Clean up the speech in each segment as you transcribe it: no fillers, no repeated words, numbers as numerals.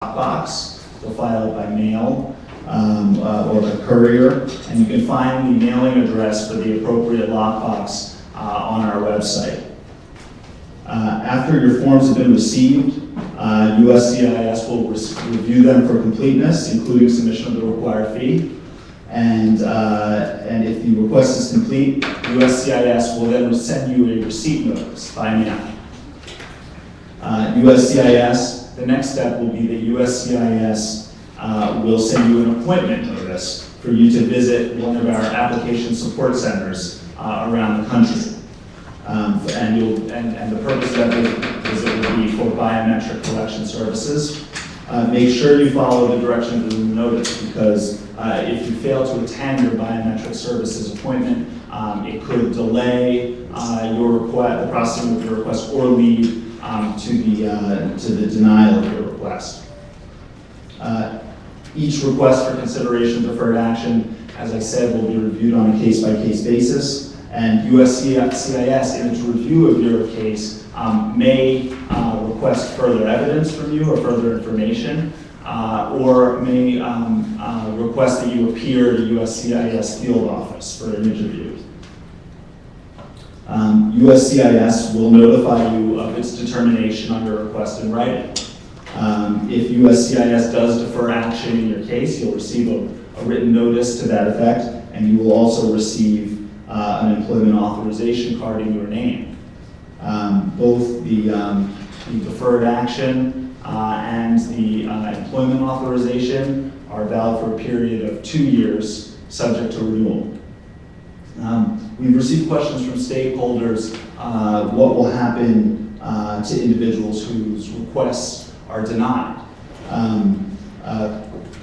box. You'll file it by mail or by courier, and you can find the mailing address for the appropriate lockbox on our website. After your forms have been received, USCIS will review them for completeness, including submission of the required fee. And if the request is complete, USCIS will then send you a receipt notice by mail. USCIS, the next step will be that USCIS will send you an appointment notice for you to visit one of our application support centers around the country. And the purpose of that visit will be for biometric collection services. Make sure you follow the directions in the notice, because if you fail to attend your biometric services appointment, it could delay your request, the processing of your request, or lead to the denial of your request. Each request for consideration deferred action, as I said, will be reviewed on a case-by-case basis, and USCIS, in its review of your case, may request further evidence from you or further information, or may request that you appear to USCIS field office for an interview. USCIS will notify you of its determination on your request in writing. If USCIS does defer action in your case, you'll receive a written notice to that effect, and you will also receive an employment authorization card in your name. Both the deferred action and the employment authorization are valid for a period of 2 years, subject to renewal. We've received questions from stakeholders, what will happen to individuals whose requests are denied.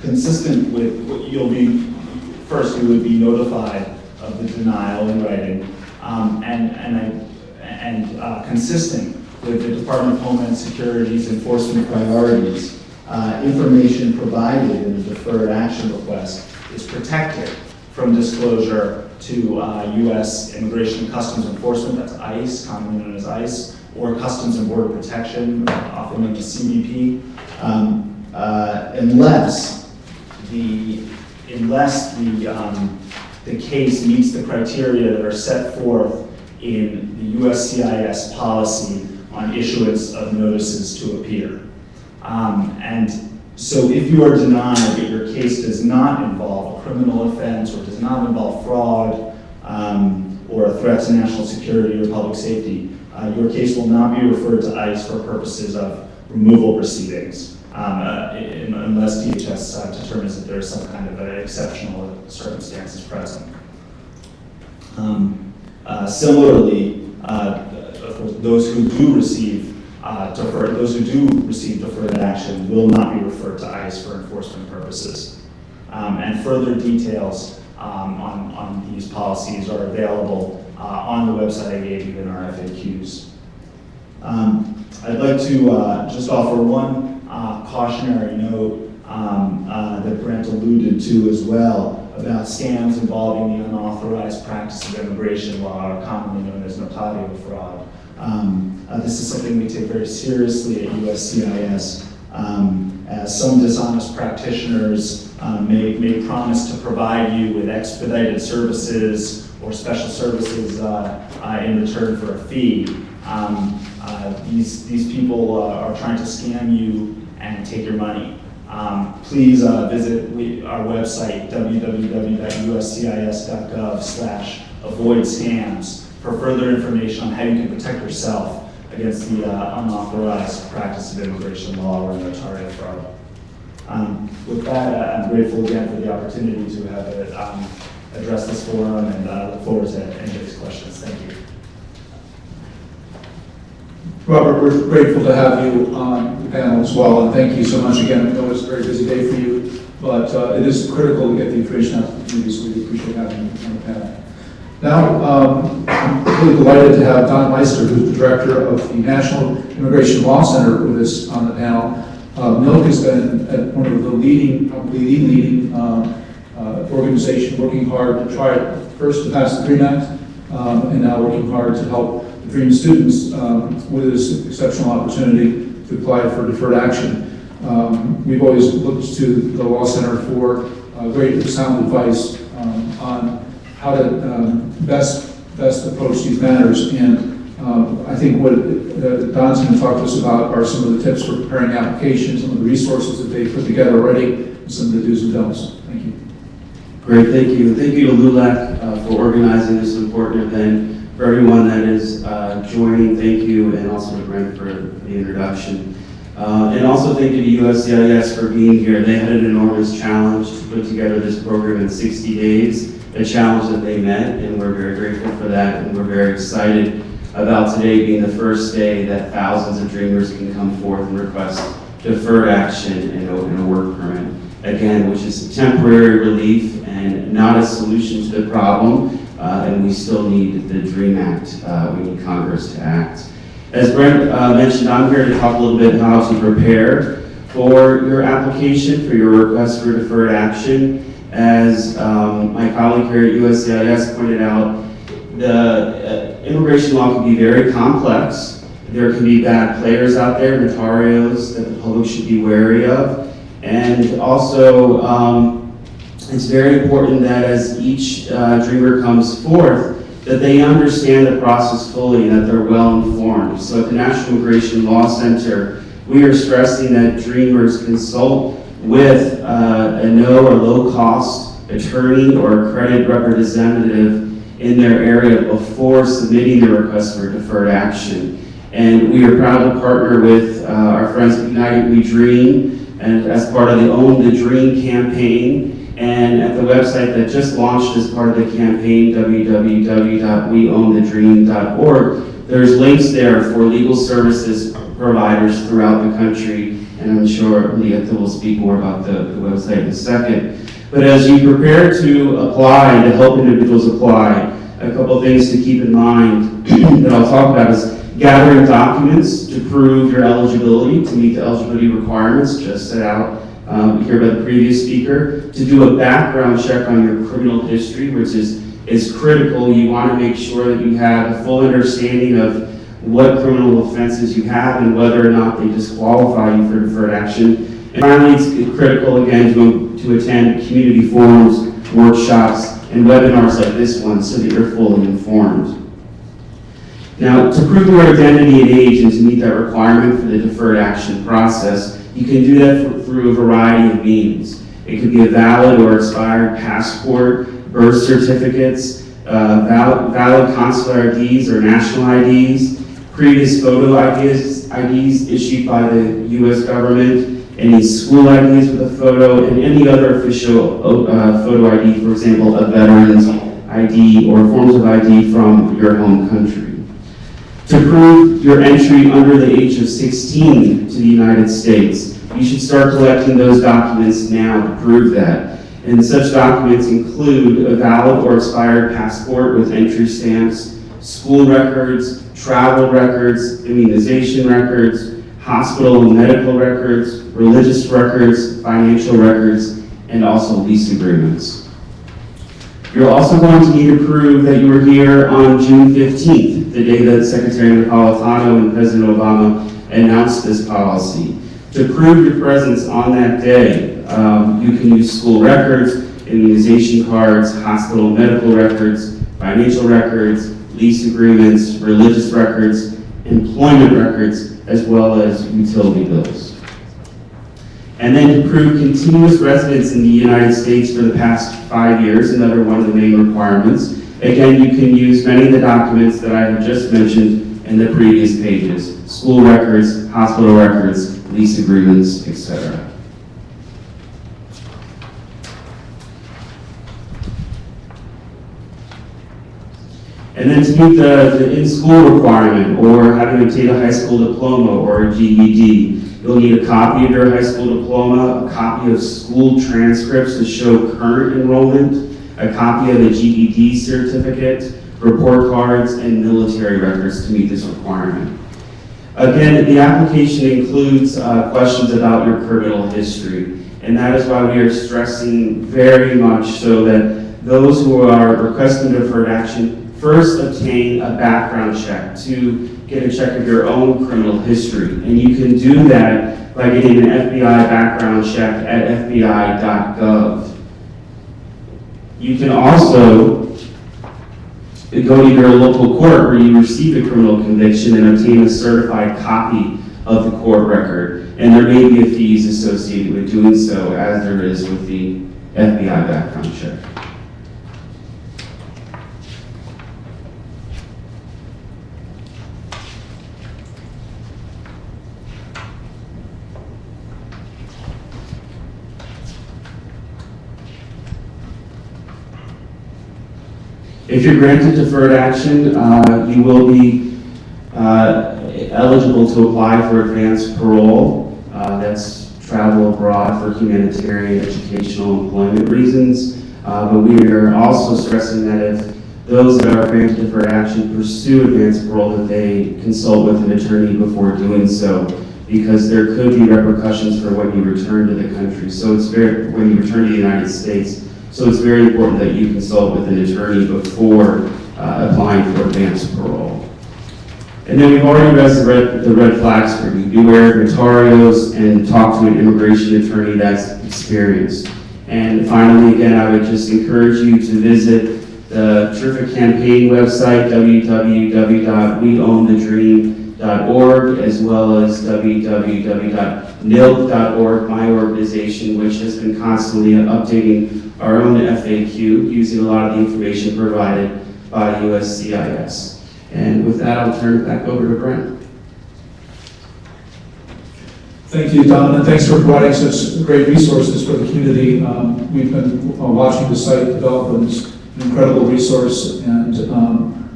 Consistent with what you would be notified of the denial in writing, and consistent with the Department of Homeland Security's enforcement priorities, information provided in the deferred action request is protected from disclosure to U.S. Immigration and Customs Enforcement, that's ICE, commonly known as ICE, or Customs and Border Protection, often known as CBP, unless the case meets the criteria that are set forth in the USCIS policy on issuance of notices to appear. And so if you are denied that your case does not involve a criminal offense or does not involve fraud or a threat to national security or public safety, your case will not be referred to ICE for purposes of removal proceedings, unless DHS determines that there is some kind of exceptional circumstances present. Similarly, of course, those who do receive deferred action will not be referred to ICE for enforcement purposes. And further details on these policies are available on the website I gave you in our FAQs. I'd like to just offer one cautionary note that Brent alluded to as well about scams involving the unauthorized practice of immigration law, commonly known as notario fraud. This is something we take very seriously at USCIS, as some dishonest practitioners may promise to provide you with expedited services or special services in return for a fee. These people are trying to scam you and take your money. Please visit our website, www.uscis.gov/avoid-scams, for further information on how you can protect yourself against the unauthorized practice of immigration law or notario fraud. With that, I'm grateful again for the opportunity to have addressed this forum, and look forward to anybody's questions. Thank you. Robert, we're grateful to have you on the panel as well, and thank you so much again. I know it's a very busy day for you, but it is critical to get the information out to the community, so we appreciate having you on the panel. Now, I'm really delighted to have Don Lyster, who's the director of the National Immigration Law Center, with us on the panel. NILC has been at one of the leading, probably the leading organization working hard to try first to pass the DREAM Act, and now working hard to help the DREAM students with this exceptional opportunity to apply for deferred action. We've always looked to the Law Center for great sound advice on how to best approach these matters. And I think what Don's going to talk to us about are some of the tips for preparing applications, some of the resources that they put together already, and some of the do's and don'ts. Thank you. Great, thank you. Thank you to LULAC for organizing this important event. For everyone that is joining, thank you, and also to Brent for the introduction. And also thank you to USCIS for being here. They had an enormous challenge to put together this program in 60 days, a challenge that they met, and we're very grateful for that, and we're very excited about today being the first day that thousands of dreamers can come forth and request deferred action and open a work permit. Again, which is temporary relief and not a solution to the problem, and we still need the DREAM Act. We need Congress to act. As Brent mentioned, I'm here to talk a little bit how to prepare for your application, for your request for deferred action. As my colleague here at USCIS pointed out, the immigration law can be very complex. There can be bad players out there, notarios, that the public should be wary of. And also, it's very important that as each dreamer comes forth, that they understand the process fully and that they're well informed. So at the National Immigration Law Center, we are stressing that dreamers consult with a no or low cost attorney or accredited representative in their area before submitting the request for deferred action. And we are proud to partner with our friends at United We Dream, and as part of the Own the Dream campaign. And at the website that just launched as part of the campaign, www.weownthedream.org, there's links there for legal services providers throughout the country. And I'm sure Julieta will speak more about the website in a second. But as you prepare to apply, to help individuals apply, a couple of things to keep in mind that I'll talk about is gathering documents to prove your eligibility, to meet the eligibility requirements just set out here by the previous speaker, to do a background check on your criminal history, which is critical. You want to make sure that you have a full understanding of what criminal offenses you have and whether or not they disqualify you for deferred action. And finally, it's critical, again, to attend community forums, workshops, and webinars like this one so that you're fully informed. Now, to prove your identity and age and to meet that requirement for the deferred action process, you can do that through a variety of means. It could be a valid or expired passport, birth certificates, valid consular IDs or national IDs, previous photo IDs issued by the U.S. government, any school IDs with a photo, and any other official photo ID, for example, a veteran's ID or forms of ID from your home country. To prove your entry under the age of 16 to the United States, you should start collecting those documents now to prove that. And such documents include a valid or expired passport with entry stamps, school records, travel records, immunization records, hospital and medical records, religious records, financial records, and also lease agreements. You're also going to need to prove that you were here on June 15th, the day that Secretary Napolitano and President Obama announced this policy. To prove your presence on that day, you can use school records, immunization cards, hospital medical records, financial records, lease agreements, religious records, employment records, as well as utility bills. And then to prove continuous residence in the United States for the past 5 years, another one of the main requirements. Again, you can use many of the documents that I have just mentioned in the previous pages: school records, hospital records, lease agreements, etc. And then to meet the in-school requirement, or having obtained a high school diploma or a GED, you'll need a copy of your high school diploma, a copy of school transcripts to show current enrollment, a copy of a GED certificate, report cards, and military records to meet this requirement. Again, the application includes questions about your criminal history, and that is why we are stressing very much so that those who are requesting deferred action first obtain a background check to get a check of your own criminal history. And you can do that by getting an FBI background check at fbi.gov. You can also go to your local court where you receive a criminal conviction and obtain a certified copy of the court record. And there may be fees associated with doing so, as there is with the FBI background check. If you're granted deferred action, you will be eligible to apply for advanced parole. That's travel abroad for humanitarian, educational, employment reasons. But we are also stressing that if those that are granted deferred action pursue advanced parole, that they consult with an attorney before doing so, because there could be repercussions for when you return to the country. So it's when you return to the United States. So it's very important that you consult with an attorney before applying for advanced parole. And then we've already addressed the red flags for you. Beware of notarios and talk to an immigration attorney that's experienced. And finally, again, I would just encourage you to visit the Terrific Campaign website, www.weownthedream.org, as well as www.nilc.org, my organization, which has been constantly updating our own FAQ using a lot of the information provided by USCIS. And with that, I'll turn it back over to Brent. Thank you, Don, and thanks for providing such great resources for the community. We've been watching the site develop, and it's an incredible resource, and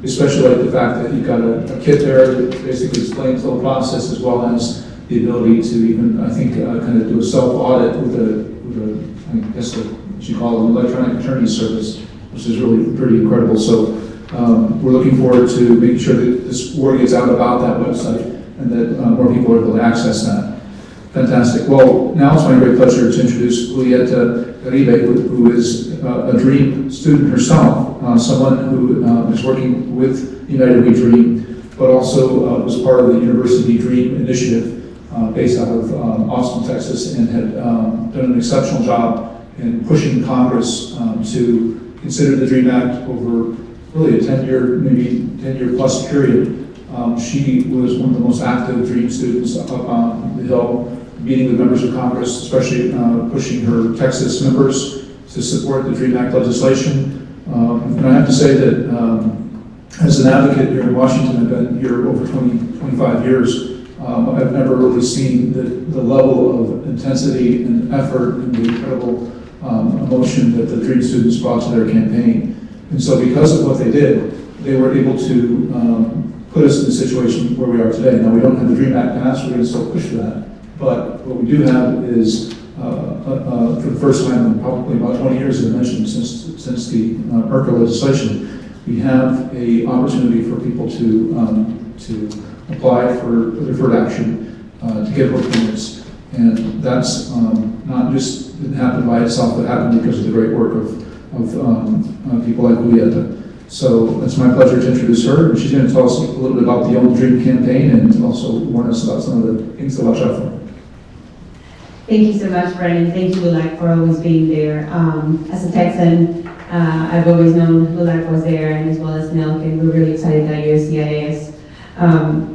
especially like the fact that you've got a kit there that basically explains the whole process, as well as the ability to even, I think, kind of do a self-audit with a I guess what you call an electronic attorney service, which is really pretty incredible. So we're looking forward to making sure that this word gets out about that website and that more people are able to access that. Fantastic. Well, now it's my great pleasure to introduce Julieta Garibay, who is a DREAM student herself, someone who is working with United We Dream, but also was part of the University Dream Initiative based out of Austin, Texas, and had done an exceptional job in pushing Congress to consider the DREAM Act over really a 10-year, maybe 10-year plus period. She was one of the most active DREAM students up on the Hill, meeting with members of Congress, especially pushing her Texas members to support the DREAM Act legislation. And I have to say that as an advocate here in Washington, I've been here over 25 years. I've never really seen the level of intensity and effort and the incredible emotion that the DREAM students brought to their campaign. And so because of what they did, they were able to put us in the situation where we are today. Now, we don't have the DREAM Act passed, we're going to still push for that. But what we do have is, for the first time in probably about 20 years, as I mentioned, since the IRCA legislation, we have an opportunity for people to apply for deferred action to get work permits. And that's not just didn't happen by itself, but happened because of the great work of people like Julieta. So it's my pleasure to introduce her, and she's going to tell us a little bit about the Own the Dream campaign and also warn us about some of the things to watch out for. Thank you so much, Brent, and thank you, LULAC, for always being there. As a Texan, I've always known LULAC was there, and as well as NILC, and we're really excited that USCIS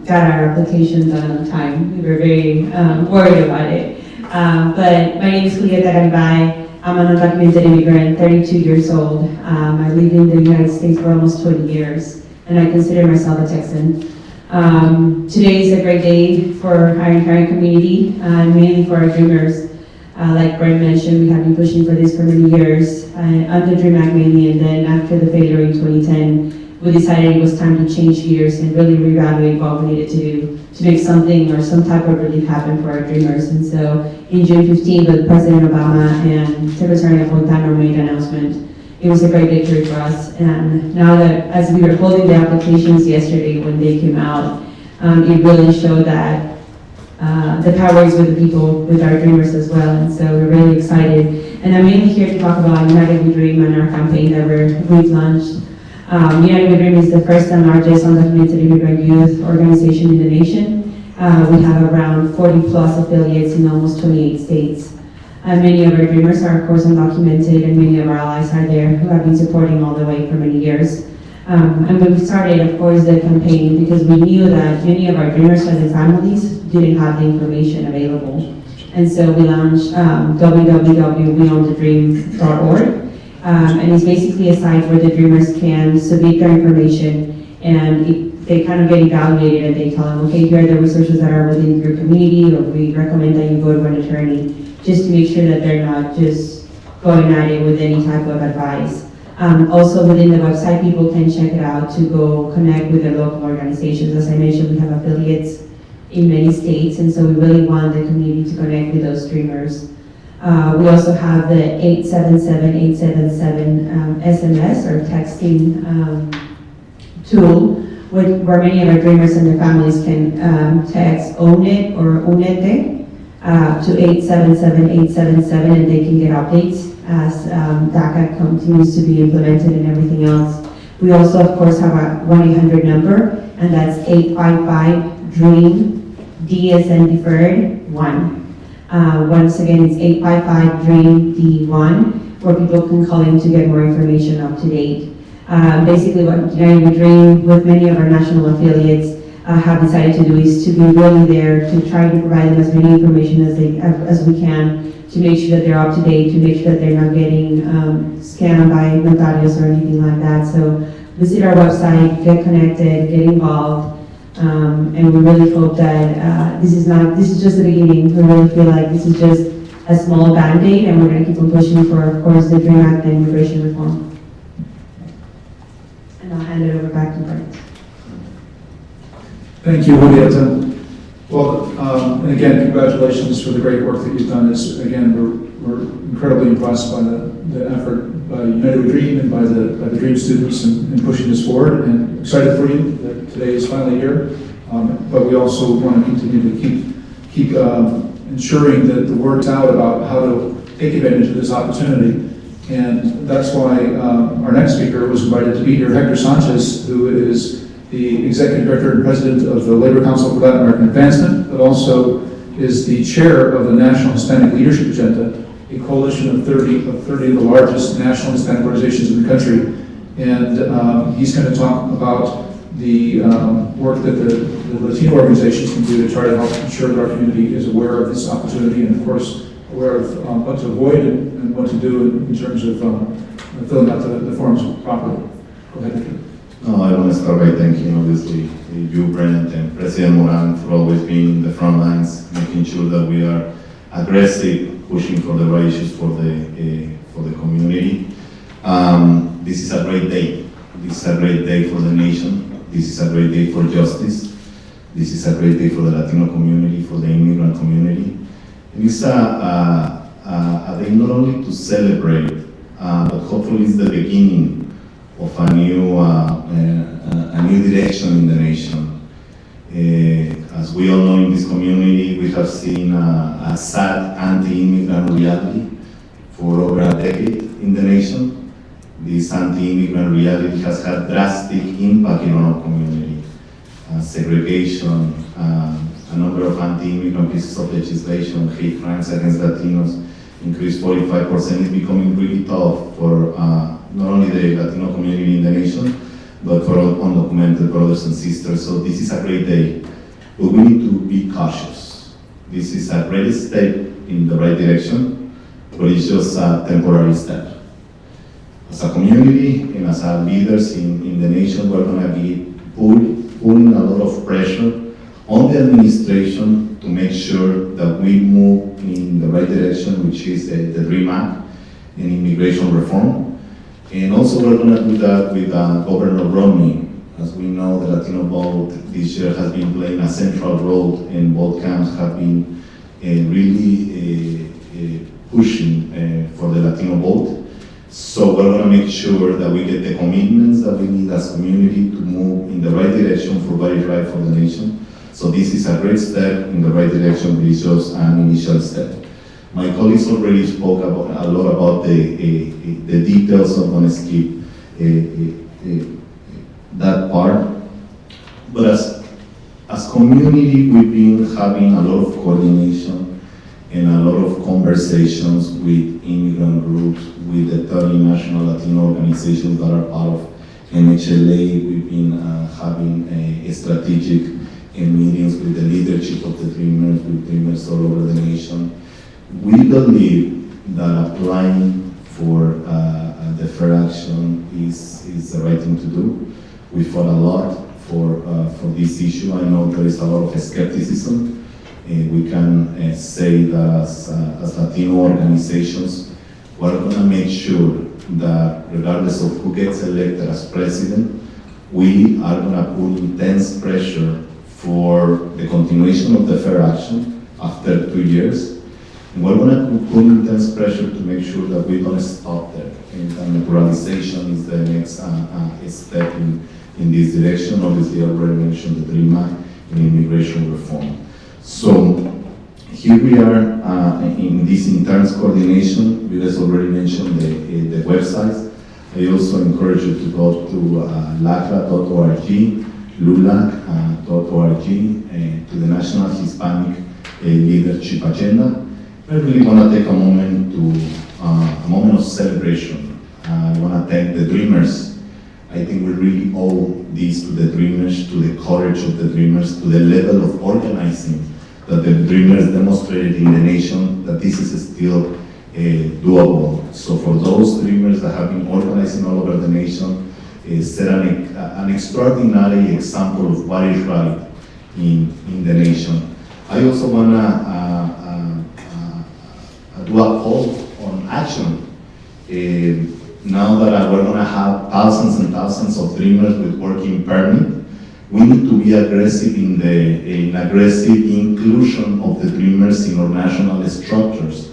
got our application done on time. We were very worried about it. But my name is Julieta Garibay. I'm an undocumented immigrant, 32 years old. I lived in the United States for almost 20 years, and I consider myself a Texan. Today is a great day for our entire community, mainly for our dreamers. Like Brent mentioned, we have been pushing for this for many years, under DREAM Act mainly, and then after the failure in 2010, we decided it was time to change gears and really reevaluate what we needed to do to make something or some type of relief happen for our dreamers. And so in June 15th, with President Obama and Secretary Napolitano made an announcement, it was a great victory for us. And now that, as we were holding the applications yesterday when they came out, it really showed that the power is with the people, with our dreamers as well. And so we're really excited. And I'm mainly here to talk about United We Dream and our campaign that we've launched. United We Dream is the first and largest undocumented immigrant youth organization in the nation. We have around 40 plus affiliates in almost 28 states. Many of our dreamers are, of course, undocumented, and many of our allies are there who have been supporting all the way for many years. And we started, of course, the campaign because we knew that many of our dreamers and their families didn't have the information available. And so we launched www.weownthe.dream.org. And it's basically a site where the dreamers can submit their information, and they kind of get evaluated, and they tell them, okay, here are the resources that are within your community, or we recommend that you go to an attorney, just to make sure that they're not just going at it with any type of advice. Also within the website, people can check it out to go connect with their local organizations. As I mentioned, we have affiliates in many states, and so we really want the community to connect with those dreamers. We also have the 877-877 SMS or texting tool, where many of our dreamers and their families can text ONET or UNETE to 877-877, and they can get updates as DACA continues to be implemented and everything else. We also, of course, have a 1-800 number, and that's 855-DREAM, D as in deferred, 1. Once again, it's 855-DREAM-D1, where people can call in to get more information up to date. Basically, what United We Dream, with many of our national affiliates, have decided to do is to be really there to try to provide them as many information as we can, to make sure that they're up to date, to make sure that they're not getting scammed by notarios or anything like that. So visit our website, get connected, get involved. And we really hope that this is just the beginning. We really feel like this is just a small band-aid, and we're going to keep on pushing for, of course, the DREAM Act and immigration reform. And I'll hand it over back to Brent. Thank you, Julieta. Well, and again, congratulations for the great work that you've done. Again, we're incredibly impressed by the effort by United We Dream and by the Dream students in pushing this forward, and excited for you that today is finally here. But we also want to continue to keep ensuring that the word's out about how to take advantage of this opportunity. And that's why our next speaker was invited to be here, Hector Sanchez, who is the Executive Director and President of the Labor Council for Latin American Advancement, but also is the chair of the National Hispanic Leadership Agenda, a coalition of 30 of the largest national Hispanic organizations in the country. And he's going to talk about the work that the Latino organizations can do to try to help ensure that our community is aware of this opportunity, and of course aware of what to avoid and what to do in terms of filling out the forms properly. Go ahead, Hector. No, I want to start by thanking, obviously, you, Brent, and President Moran for always being in the front lines, making sure that we are aggressive, pushing for the right issues for the community. This is a great day. This is a great day for the nation. This is a great day for justice. This is a great day for the Latino community, for the immigrant community. And it's a day not only to celebrate, but hopefully it's the beginning of a new direction in the nation. As we all know in this community, we have seen a sad anti-immigrant reality for over a decade in the nation. This anti-immigrant reality has had drastic impact in our community. Segregation, a number of anti-immigrant pieces of legislation, hate crimes against Latinos increased 45%. It's becoming really tough for not only the Latino community in the nation, but for undocumented brothers and sisters. So this is a great day, but we need to be cautious. This is a great step in the right direction, but it's just a temporary step. As a community and as our leaders in the nation, we're going to be putting a lot of pressure on the administration to make sure that we move in the right direction, which is the DREAM Act and immigration reform. And also we're going to do that with Governor Romney. As we know, the Latino vote this year has been playing a central role, and both camps have been really pushing for the Latino vote. So we're going to make sure that we get the commitments that we need as a community to move in the right direction for what is right for the nation. So this is a great step in the right direction, but it's just an initial step. My colleagues already spoke a lot about the details. I'm going to skip that part. But as community, we've been having a lot of coordination and a lot of conversations with immigrant groups, with the 30 national Latino organizations that are part of MHLA. We've been having a strategic meetings with the leadership of the Dreamers, with Dreamers all over the nation. We believe that applying for deferred action is the right thing to do. We fought a lot for this issue. I know there is a lot of skepticism. We can say that as Latino organizations, we're going to make sure that regardless of who gets elected as president, we are going to put intense pressure for the continuation of deferred action after 2 years. And we're going to put intense pressure to make sure that we don't stop there. And naturalization is the next step in this direction. Obviously, I already mentioned the DREAM Act and immigration reform. So here we are in this intense coordination. You guys already mentioned the websites. I also encourage you to go to lacra.org, LULAC.org, to the National Hispanic Leadership Agenda. I really want to take a moment of celebration. I want to thank the Dreamers. I think we really owe this to the Dreamers, to the courage of the Dreamers, to the level of organizing that the Dreamers demonstrated in the nation, that this is still doable. So for those Dreamers that have been organizing all over the nation, set an extraordinary example of what is right in the nation. I also want to do a call on action. Now that we're going to have thousands and thousands of Dreamers with working permit, we need to be aggressive in aggressive inclusion of the Dreamers in our national structures.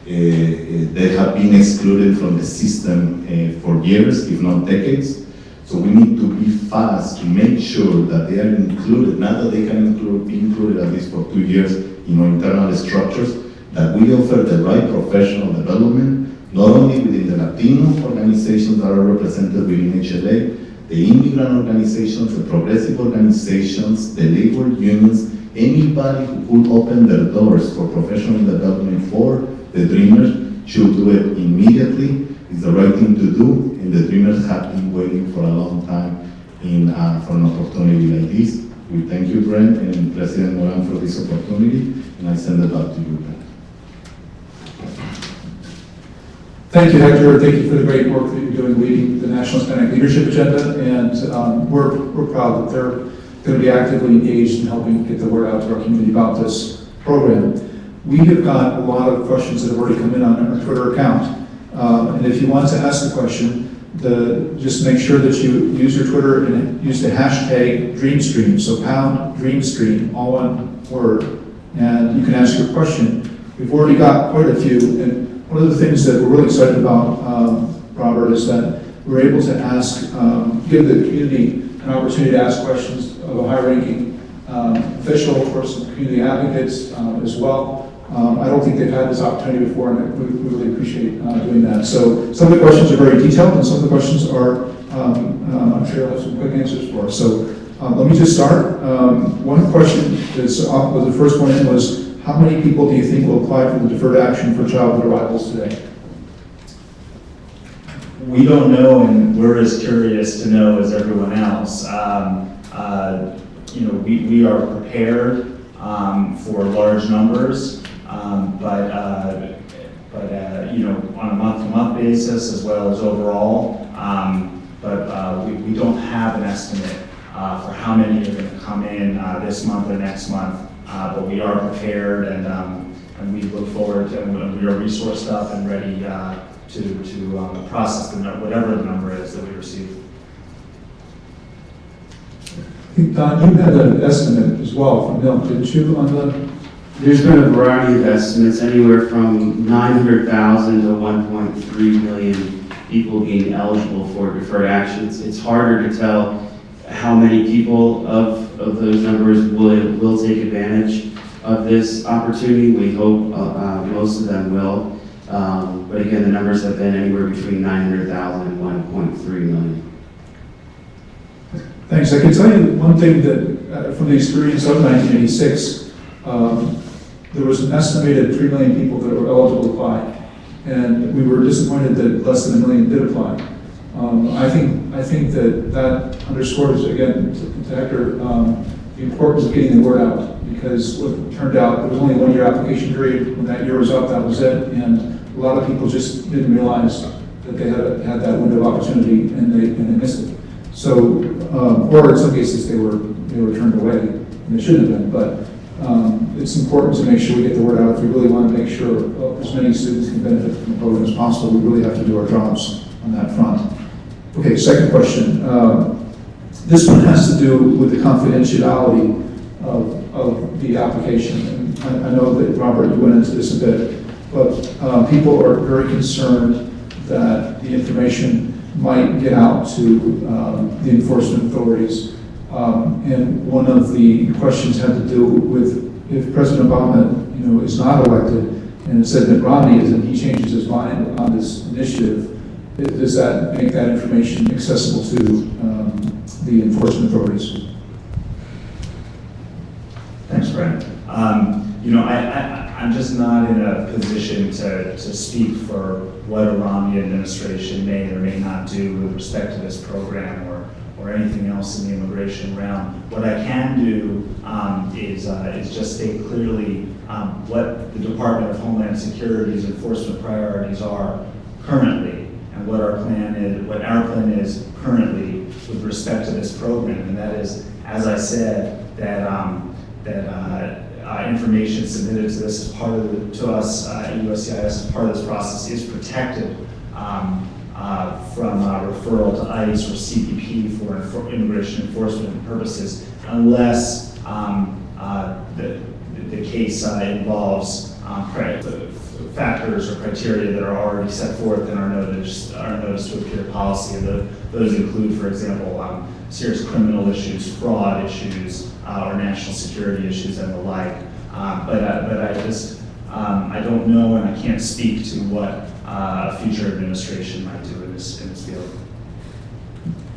They have been excluded from the system for years, if not decades. So we need to be fast to make sure that they are included, not that they can be included at least for 2 years in our internal structures, that we offer the right professional development, not only within the Latino organizations that are represented within HLA, the immigrant organizations, the progressive organizations, the labor unions, anybody who could open their doors for professional development for the Dreamers should do it immediately. It's the right thing to do, and the Dreamers have been waiting for a long time for an opportunity like this. We thank you, Brent, and President Moran for this opportunity, and I send it back to you, Brent. Thank you, Hector. Thank you for the great work that you're doing leading the National Hispanic Leadership Agenda, and we're proud that they're going to be actively engaged in helping get the word out to our community about this program. We have got a lot of questions that have already come in on our Twitter account, and if you want to ask a question, just make sure that you use your Twitter and use the hashtag DreamStream, so #DreamStream, all one word, and you can ask your question. We've already got quite a few, and one of the things that we're really excited about, Robert, is that we're able to give the community an opportunity to ask questions of a high-ranking official, of course, some community advocates as well. I don't think they've had this opportunity before, and we really appreciate doing that. So some of the questions are very detailed, and some of the questions are, I'm sure you'll have some quick answers for us. So let me just start. One question that's the first one in was, how many people do you think will apply for the deferred action for childhood arrivals today? We don't know, and we're as curious to know as everyone else. We are prepared for large numbers, but on a month-to-month basis as well as overall. We don't have an estimate for how many are going to come in this month or next month. But we are prepared, and we look forward to, and we are resourced up and ready to process whatever the number is that we receive. I think, Don, you had an estimate as well from Bill, didn't you, on the? There's been a variety of estimates, anywhere from 900,000 to 1.3 million people being eligible for deferred actions. It's harder to tell how many people of those numbers will take advantage of this opportunity. We hope most of them will. But again, the numbers have been anywhere between 900,000 and 1.3 million. Thanks. I can tell you one thing that from the experience of 1986, there was an estimated 3 million people that were eligible to apply, and we were disappointed that less than 1 million did apply. I think that underscores, again, to Hector, the importance of getting the word out, because what turned out, there was only a 1-year application period. When that year was up, that was it, and a lot of people just didn't realize that they had that window of opportunity, and they missed it. So, or in some cases, they were turned away, and they shouldn't have been, but it's important to make sure we get the word out. If we really want to make sure as many students can benefit from the program as possible, we really have to do our jobs on that front. Okay, second question. This one has to do with the confidentiality of the application. And I know that, Robert, you went into this a bit, but people are very concerned that the information might get out to the enforcement authorities. And one of the questions had to do with if President Obama, is not elected, and it said that Romney is, and he changes his mind on this initiative, does that make that information accessible to the enforcement authorities? Thanks, Brent. I'm just not in a position to speak for what a Romney administration may or may not do with respect to this program or anything else in the immigration realm. What I can do is just state clearly what the Department of Homeland Security's enforcement priorities are currently, and what our plan is currently with respect to this program, and that is, as I said, that information submitted to this as part of to us at USCIS as part of this process is protected from referral to ICE or CBP for immigration enforcement purposes, unless the case involves factors or criteria that are already set forth in our notice to appear policy. Those include, for example, serious criminal issues, fraud issues, or national security issues and the like. But I don't know, and I can't speak to what a future administration might do in this field.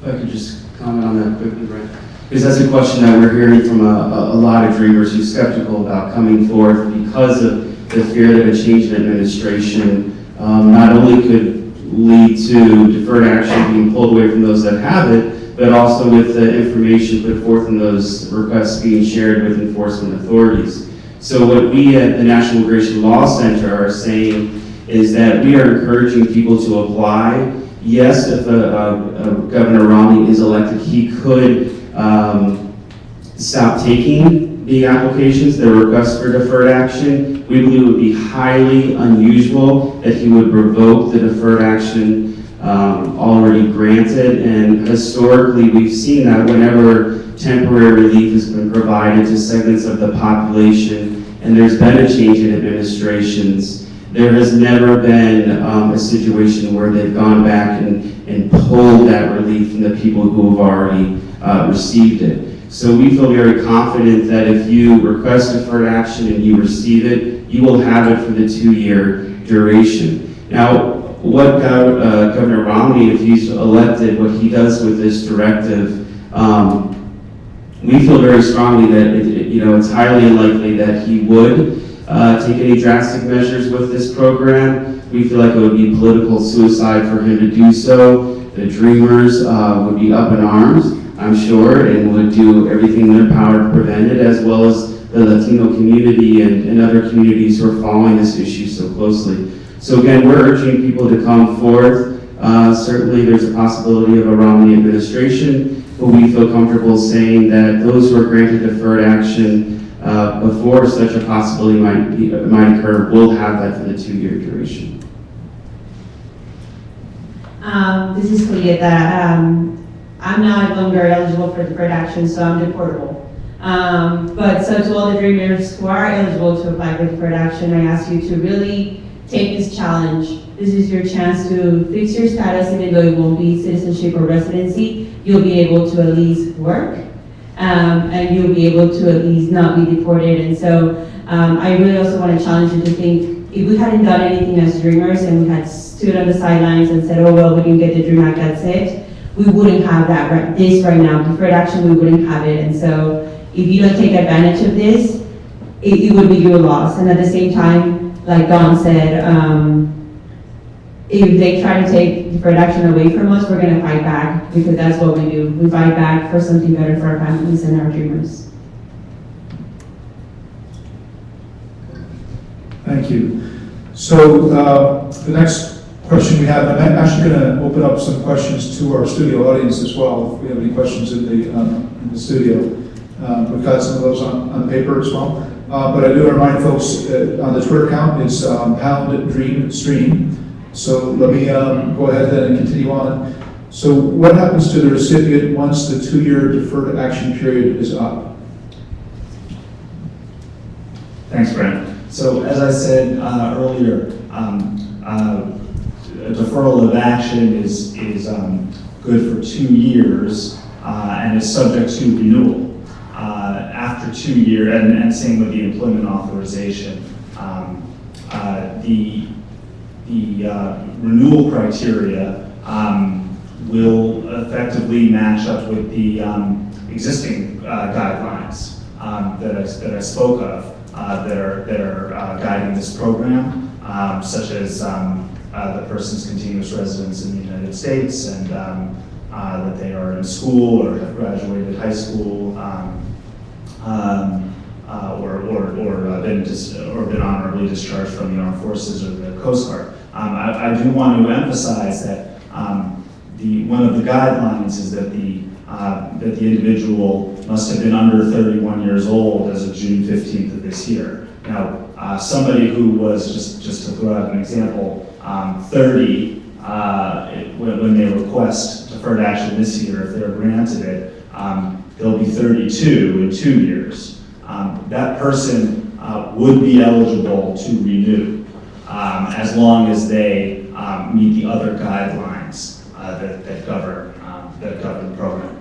If I could just comment on that quickly, Brent. Because that's a question that we're hearing from a lot of dreamers who's skeptical about coming forth because of the fear that a change in administration not only could lead to deferred action being pulled away from those that have it, but also with the information put forth in those requests being shared with enforcement authorities. So what we at the National Immigration Law Center are saying is that we are encouraging people to apply. Yes, if Governor Romney is elected, he could stop taking the applications, the requests for deferred action. We believe it would be highly unusual that he would revoke the deferred action already granted, and historically we've seen that whenever temporary relief has been provided to segments of the population and there's been a change in administrations, there has never been a situation where they've gone back and pulled that relief from the people who have already received it. So we feel very confident that if you request deferred action and you receive it, you will have it for the 2-year duration. Now, what Governor Romney, if he's elected, what he does with this directive, we feel very strongly that it's highly unlikely that he would take any drastic measures with this program. We feel like it would be political suicide for him to do so. The dreamers would be up in arms, I'm sure, and would do everything in their power to prevent it, as well as the Latino community and other communities who are following this issue so closely. So again, we're urging people to come forth. Certainly there's a possibility of a Romney administration, but we feel comfortable saying that those who are granted deferred action before such a possibility might occur will have that for the 2-year duration. This is Julieta. I'm no longer eligible for deferred action, so I'm deportable. But so to all the dreamers who are eligible to apply for deferred action, I ask you to really take this challenge. This is your chance to fix your status, even though it won't be citizenship or residency. You'll be able to at least work, and you'll be able to at least not be deported. And so I really also want to challenge you to think, if we hadn't done anything as dreamers and we had stood on the sidelines and said, oh, well, we didn't get the Dream Act, that's it, we wouldn't have this right now. Deferred action, we wouldn't have it. And so if you don't take advantage of this, it would be your loss. And at the same time, like Don said, if they try to take deferred action away from us, we're going to fight back, because that's what we do. We fight back for something better for our families and our dreamers. Thank you. So the next question we have, I'm actually going to open up some questions to our studio audience as well, if we have any questions in the studio. We've got some of those on paper as well. But I do remind folks on the Twitter account is #PoundDreamStream. So let me go ahead then and continue on. So what happens to the recipient once the 2-year deferred action period is up? Thanks, Brent. So as I said earlier, a deferral of action is good for 2 years and is subject to renewal. After 2 years, and same with the employment authorization, the renewal criteria will effectively match up with the existing guidelines that I spoke of that are guiding this program, such as the person's continuous residence in the United States, and that they are in school or have graduated high school, or been honorably discharged from the armed forces or the Coast Guard. I do want to emphasize that one of the guidelines is that the individual must have been under 31 years old as of June 15th of this year. Now, somebody who was, just to throw out an example, 30 when they request deferred action this year, if they're granted it, they'll be 32 in 2 years. That person would be eligible to renew as long as they meet the other guidelines that govern the program.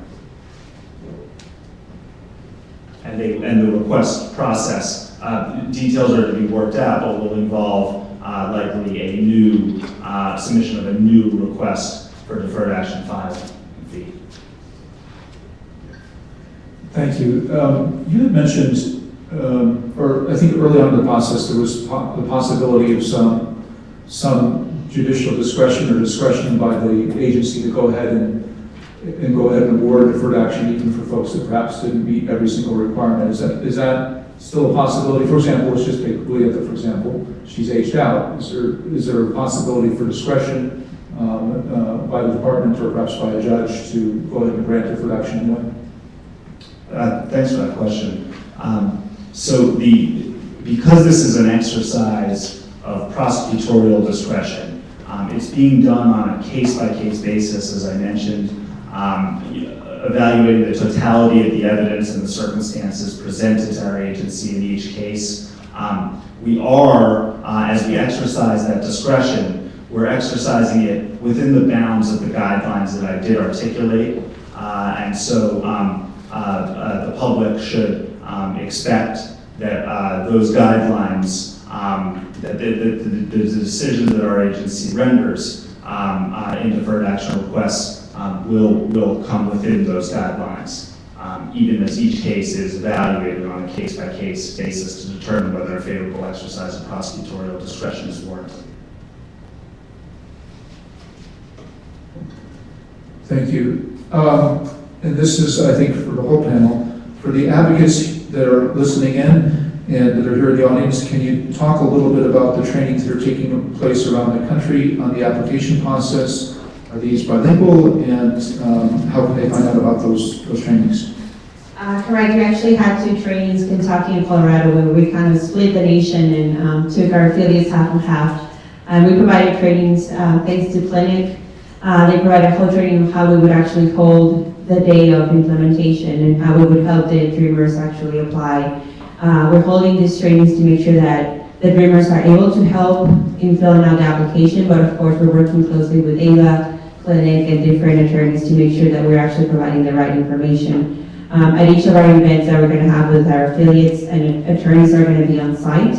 And the request process, details are to be worked out, but will involve likely a new submission of a new request for deferred action filing fee. Thank you. You had mentioned, or I think early on in the process, there was the possibility of some judicial discretion or discretion by the agency to go ahead and award deferred action even for folks that perhaps didn't meet every single requirement. Is that still a possibility? For example, let's just take Julieta, for example. She's aged out. Is there a possibility for discretion by the department or perhaps by a judge to go ahead and grant deferred action anyway? Thanks for that question. Because this is an exercise of prosecutorial discretion, it's being done on a case-by-case basis, as I mentioned, evaluating the totality of the evidence and the circumstances presented to our agency in each case. We are, as we exercise that discretion, we're exercising it within the bounds of the guidelines that I did articulate, and so the public should expect that those guidelines, that the decisions that our agency renders in deferred action requests will come within those guidelines, even as each case is evaluated on a case-by-case basis to determine whether a favorable exercise of prosecutorial discretion is warranted. Thank you. And this is, I think, for the whole panel. For the advocates that are listening in and that are here in the audience, can you talk a little bit about the trainings that are taking place around the country on the application process? Are these bilingual, and how can they find out about those trainings? Correct. We actually had 2 trainings, Kentucky and Colorado, where we kind of split the nation and took our affiliates half and half. We provided trainings thanks to Clinic. They provided a whole training of how we would actually hold the day of implementation and how we would help the dreamers actually apply. We're holding these trainings to make sure that the dreamers are able to help in filling out the application, but of course we're working closely with AILA, Clinic, and different attorneys to make sure that we're actually providing the right information. At each of our events that we're going to have with our affiliates, and attorneys are going to be on site.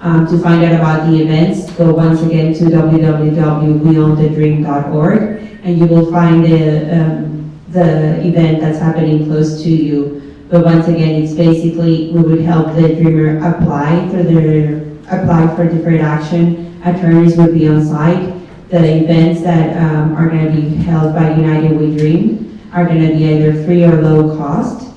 To find out about the events, go once again to www.weownthedream.org, and you will find the event that's happening close to you. But once again, it's basically, we would help the dreamer apply for deferred action. Attorneys would be on site. The events that are going to be held by United We Dream are going to be either free or low cost.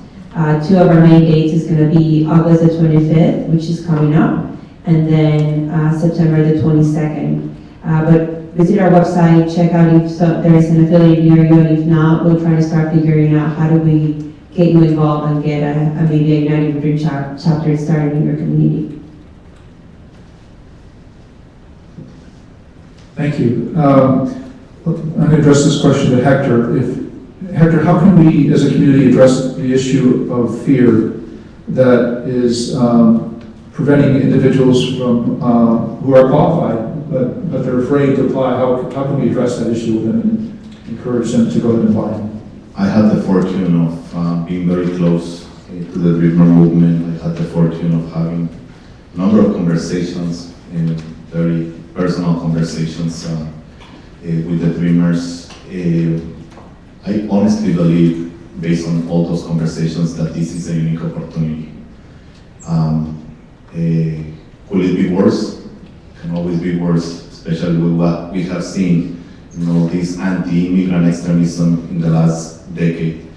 Two of our main dates is going to be August the 25th, which is coming up, and then September the 22nd. But visit our website, check out if there is an affiliate near you, and if not, we'll try to start figuring out how do we get you involved and get maybe a United We Dream chapter started in your community. Thank you. I'm going to address this question to Hector. Hector, how can we as a community address the issue of fear that is preventing individuals from who are qualified, but they're afraid to apply? How can we address that issue with them and encourage them to go ahead and apply? I had the fortune of being very close to the Dreamer movement. I had the fortune of having a number of conversations, very personal conversations with the Dreamers. I honestly believe, based on all those conversations, that this is a unique opportunity. Could it be worse? It can always be worse, especially with what we have seen, this anti-immigrant extremism in the last decade.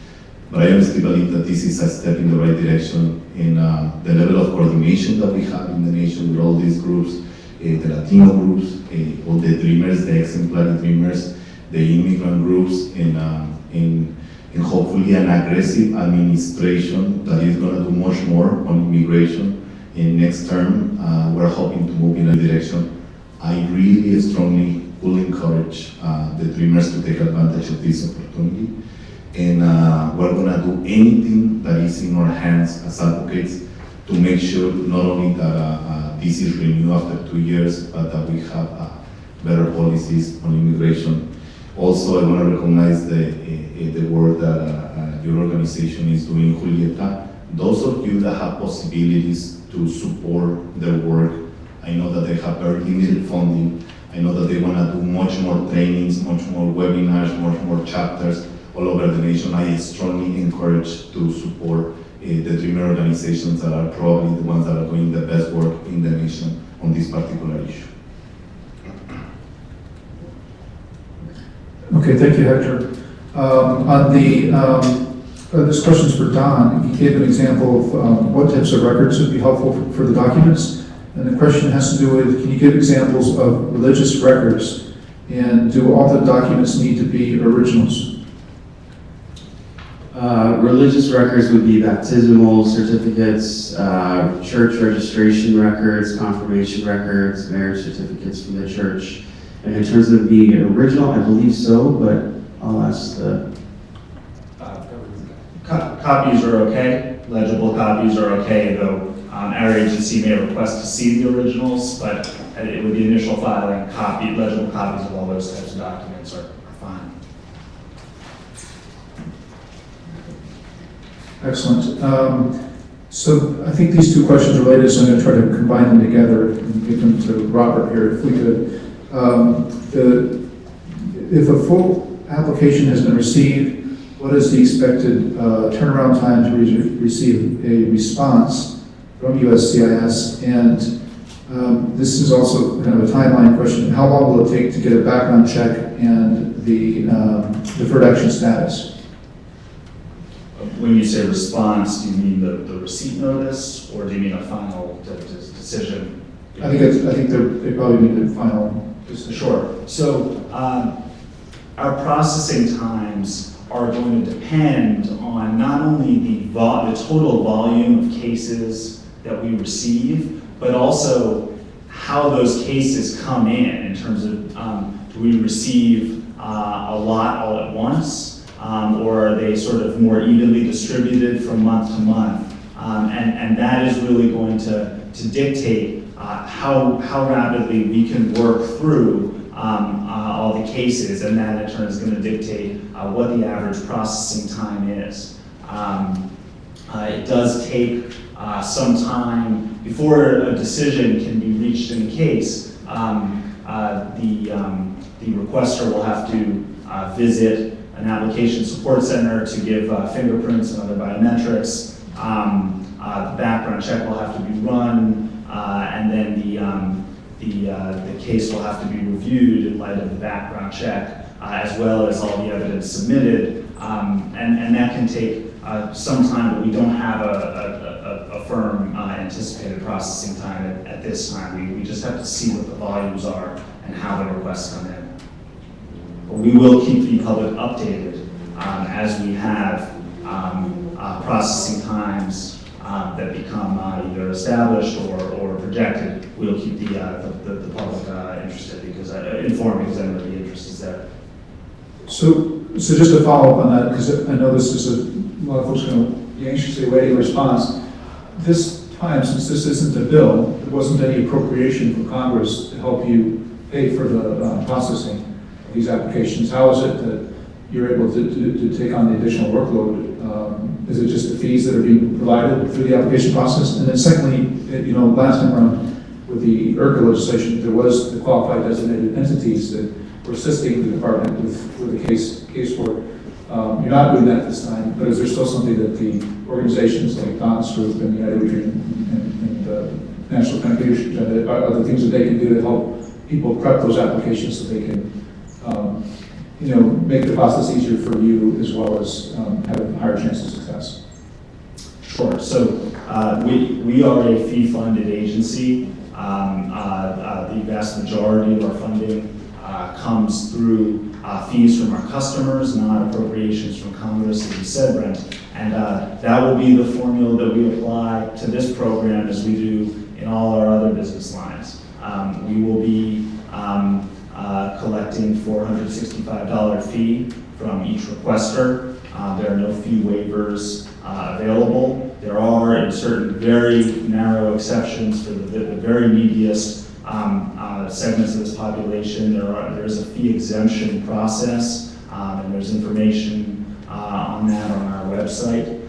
But I honestly believe that this is a step in the right direction in the level of coordination that we have in the nation with all these groups, the Latino groups, all the Dreamers, the exemplary Dreamers, the immigrant groups, and hopefully an aggressive administration that is going to do much more on immigration in next term. We're hoping to move in a direction. I really strongly will encourage the Dreamers to take advantage of this opportunity. And we're going to do anything that is in our hands as advocates to make sure not only that this is renewed after 2 years, but that we have better policies on immigration. Also, I want to recognize the work that your organization is doing, Julieta. Those of you that have possibilities to support their work, I know that they have very limited funding. I know that they want to do much more trainings, much more webinars, much more chapters all over the nation. I strongly encourage to support the Dreamer organizations that are probably the ones that are doing the best work in the nation on this particular issue. Okay, thank you, Hector. This question's for Don. He gave an example of what types of records would be helpful for the documents. And the question has to do with, can you give examples of religious records? And do all the documents need to be originals? Religious records would be baptismal certificates, church registration records, confirmation records, marriage certificates from the church. And in terms of being original, I believe so, but I'll ask the... Copies are okay, legible copies are okay, though our agency may request to see the originals, but with the initial filing, legible copies of all those types of documents are fine. Excellent. So I think these two questions are related, so I'm going to try to combine them together and give them to Robert here, if we could. If a full application has been received, what is the expected turnaround time to receive a response from USCIS? And this is also kind of a timeline question. How long will it take to get a background check and the deferred action status? When you say response, do you mean the receipt notice, or do you mean a final decision? I think they probably mean the final decision. Sure. So our processing times are going to depend on not only the total volume of cases that we receive, but also how those cases come in terms of do we receive a lot all at once, or are they sort of more evenly distributed from month to month? And that is really going to dictate how rapidly we can work through all the cases, and that in turn is going to dictate what the average processing time is. It does take some time before a decision can be reached in a case. The requester will have to visit an application support center to give fingerprints and other biometrics. The background check will have to be run, and then the case will have to be reviewed in light of the background check, as well as all the evidence submitted, and that can take some time, but we don't have a firm anticipated processing time at this time. We just have to see what the volumes are and how the requests come in. But we will keep the public updated as we have processing times that become either established or projected. We'll keep the public interested informed because I know the interest is there. So just to follow up on that, because I know this is a lot of folks are going to be anxiously awaiting a response. This time, since this isn't a bill, there wasn't any appropriation from Congress to help you pay for the processing of these applications. How is it that you're able to take on the additional workload? Is it just the fees that are being provided through the application process? And then secondly, last time around with the IRCA legislation, there was the qualified designated entities that were assisting the department with the case work. You're not doing that this time, but is there still something that the organizations like Don's Group and the Eligibility and National Kind of Leadership Agenda, are the things that they can do to help people prep those applications so they can make the process easier for you as well as have a higher chance of success? Sure. So we are a fee-funded agency. The vast majority of our funding comes through fees from our customers, not appropriations from Congress, as you said, Brent. And that will be the formula that we apply to this program as we do in all our other business lines. We will be collecting $465 fee from each requester. There are no fee waivers available. There are, in certain very narrow exceptions for the very neediest segments of this population, there is a fee exemption process, and there's information on that on our website.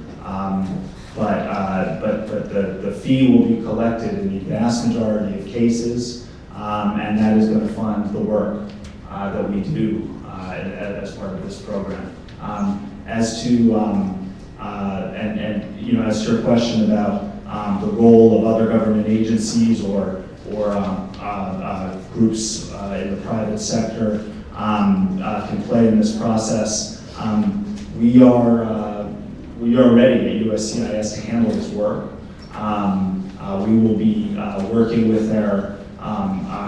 But the fee will be collected in the vast majority of cases, and that is going to fund the work that we do as part of this program. As to as to your question about the role of other government agencies or groups in the private sector can play in this process, we are ready at USCIS to handle this work. We will be working with our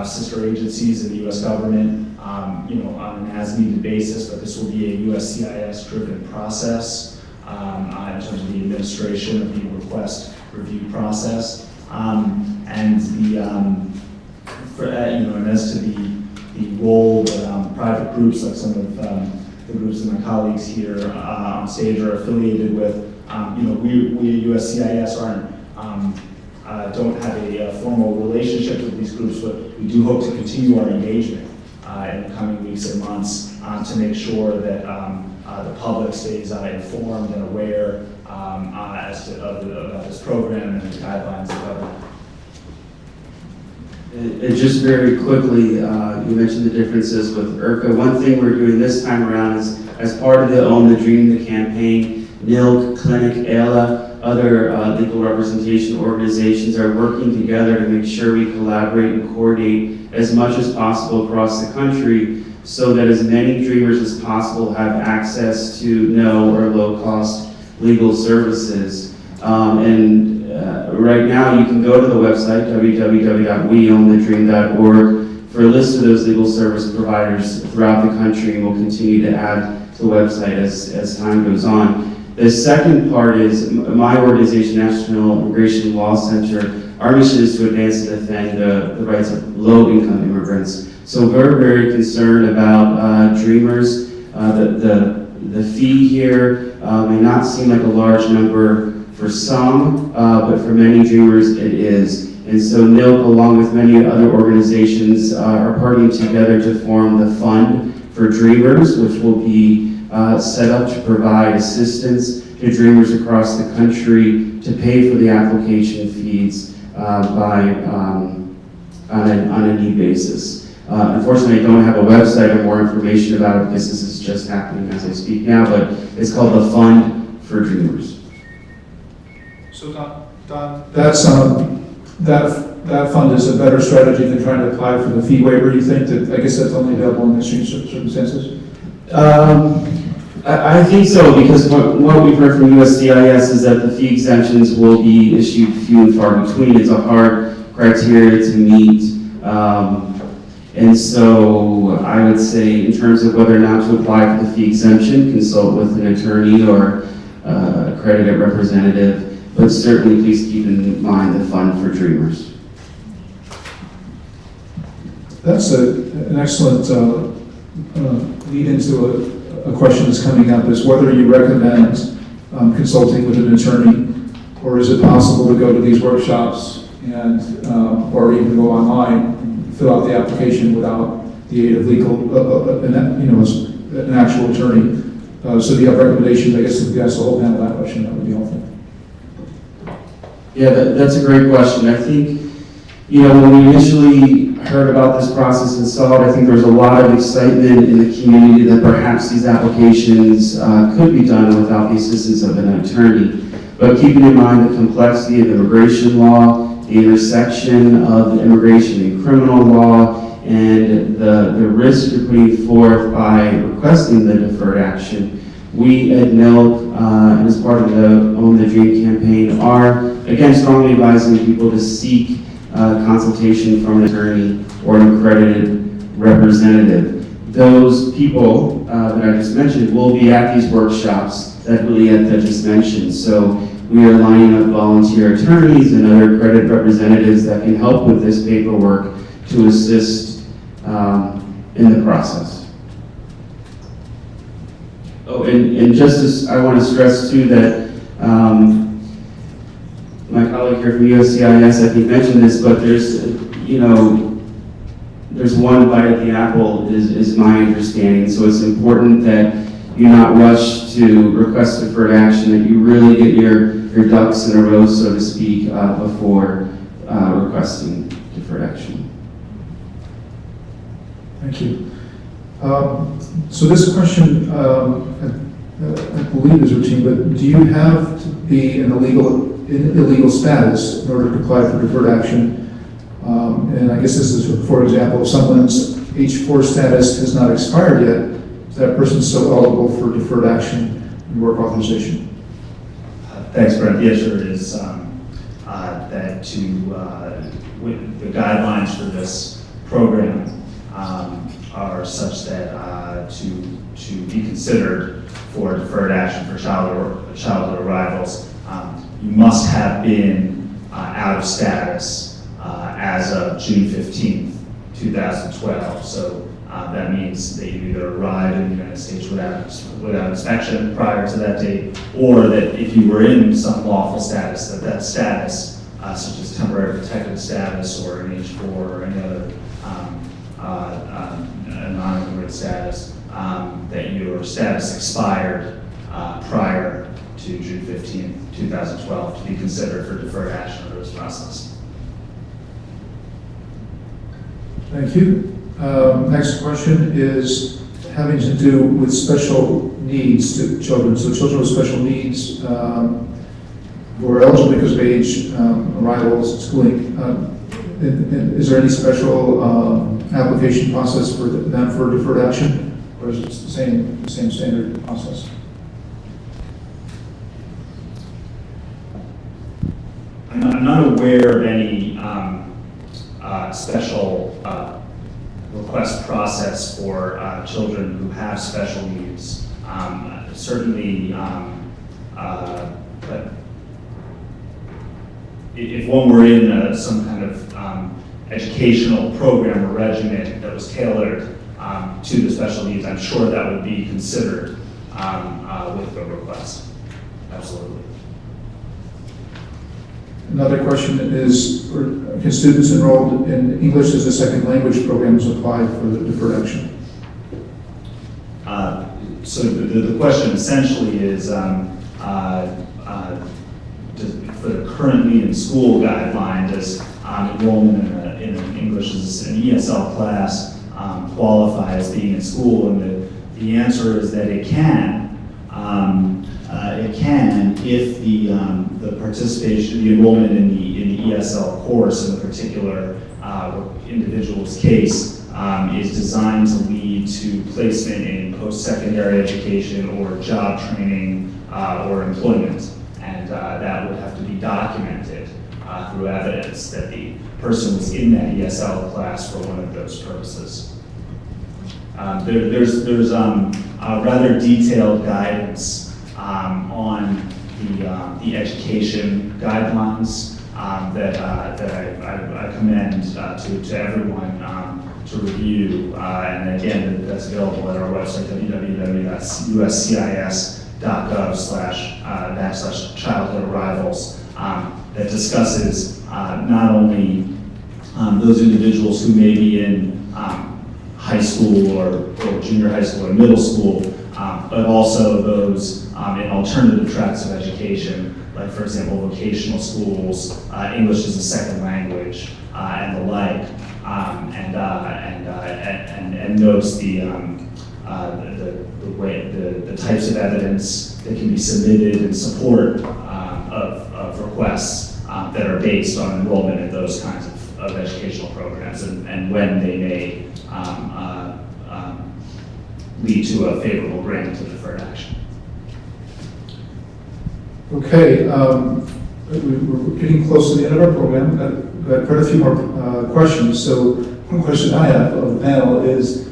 sister agencies in the U.S. government, on an as-needed basis, but this will be a USCIS-driven process in terms of the administration of the request review process, and as to the role that private groups, like some of the groups that my colleagues here on stage are affiliated with, we at USCIS don't have a formal relationship with these groups, but we do hope to continue our engagement in the coming weeks and months to make sure that the public stays informed and aware about this program and the guidelines of government. And just very quickly, you mentioned the differences with IRCA. One thing we're doing this time around is, as part of the Own the Dream, the campaign, NILC, Clinic, ALA, other legal representation organizations are working together to make sure we collaborate and coordinate as much as possible across the country so that as many dreamers as possible have access to no or low-cost legal services. Right now, you can go to the website, www.weownthedream.org, for a list of those legal service providers throughout the country, and we'll continue to add to the website as time goes on. The second part is my organization, National Immigration Law Center. Our mission is to advance and defend the rights of low-income immigrants. So we're very concerned about dreamers. The fee here may not seem like a large number for some, but for many dreamers it is. And so NILC, along with many other organizations, are partnering together to form the Fund for Dreamers, which will be set up to provide assistance to dreamers across the country to pay for the application fees on a need basis. Unfortunately, I don't have a website or more information about it because this is just happening as I speak now, but it's called the Fund for Dreamers. So Don, that's, that fund is a better strategy than trying to apply for the fee waiver, you think? That, I guess that's only available in extreme circumstances? I think so, because what we've heard from USCIS is that the fee exemptions will be issued few and far between. It's a hard criteria to meet. And so I would say in terms of whether or not to apply for the fee exemption, consult with an attorney or accredited representative, but certainly please keep in mind the Fund for Dreamers. That's an excellent lead into a question that's coming up, is whether you recommend consulting with an attorney, or is it possible to go to these workshops and or even go online and fill out the application without the aid of legal, an actual attorney? So do you have recommendations? I guess if you ask the whole panel that question, that would be helpful. Yeah, that's a great question. I think, when we initially heard about this process and saw it, I think there was a lot of excitement in the community that perhaps these applications could be done without the assistance of an attorney. But keeping in mind the complexity of immigration law, the intersection of immigration and criminal law, and the risk you're putting forth by requesting the deferred action, we at NILC, and as part of the Own the Dream campaign, are again strongly advising people to seek consultation from an attorney or an accredited representative. Those people that I just mentioned will be at these workshops that Julieta just mentioned. So we are lining up volunteer attorneys and other accredited representatives that can help with this paperwork to assist in the process. Oh, and just as I want to stress too that my colleague here from USCIS, I think, mentioned this, but there's one bite at the apple is my understanding. So it's important that you not rush to request deferred action, that you really get your ducks in a row, so to speak, before requesting deferred action. Thank you. So this question, I believe is routine, but do you have to be in illegal status in order to apply for deferred action? And I guess this is, for example, if someone's H-4 status has not expired yet, is that person still eligible for deferred action and work authorization? Thanks, Brent. Yeah, sure. It is that with the guidelines for this program are such that to be considered for deferred action for childhood arrivals, you must have been out of status as of June 15th, 2012. So that means that you either arrived in the United States without inspection prior to that date, or that if you were in some lawful status, that status, such as temporary protected status or an H-4 or any other non-immigrant status, that your status expired prior to June 15th, 2012 to be considered for deferred action under this process. Thank you. Next question is having to do with special needs to children. So children with special needs who are eligible because of age, arrivals, schooling. Is there any special application process for them for deferred action, or is it the same standard process? I'm not aware of any special request process for children who have special needs. Certainly, but if one were in some kind of educational program or regimen that was tailored to the special needs, I'm sure that would be considered with the request. Absolutely. Another question is, can students enrolled in English as a second language programs apply for the deferred action? So the question essentially is, for the currently in school guideline, does enrollment in an English as an ESL class qualify as being in school, and the answer is that it can. It can if the participation, the enrollment in the ESL course in a particular individual's case is designed to lead to placement in post-secondary education or job training or employment, and that would have to be documented through evidence that the person was in that ESL class for one of those purposes. There's rather detailed guidance on the education guidelines that I commend to everyone to review. And again, that's available at our website, www.uscis.gov/childhood arrivals, that discusses not only those individuals who may be in high school or junior high school or middle school, but also those in alternative tracks of education, like for example, vocational schools, English as a second language, and the like, and notes the types of evidence that can be submitted in support of requests that are based on enrollment in those kinds of educational programs, and when they may lead to a favorable grant to deferred action. Okay, we're getting close to the end of our program. I've got quite a few more questions. So one question I have of the panel is,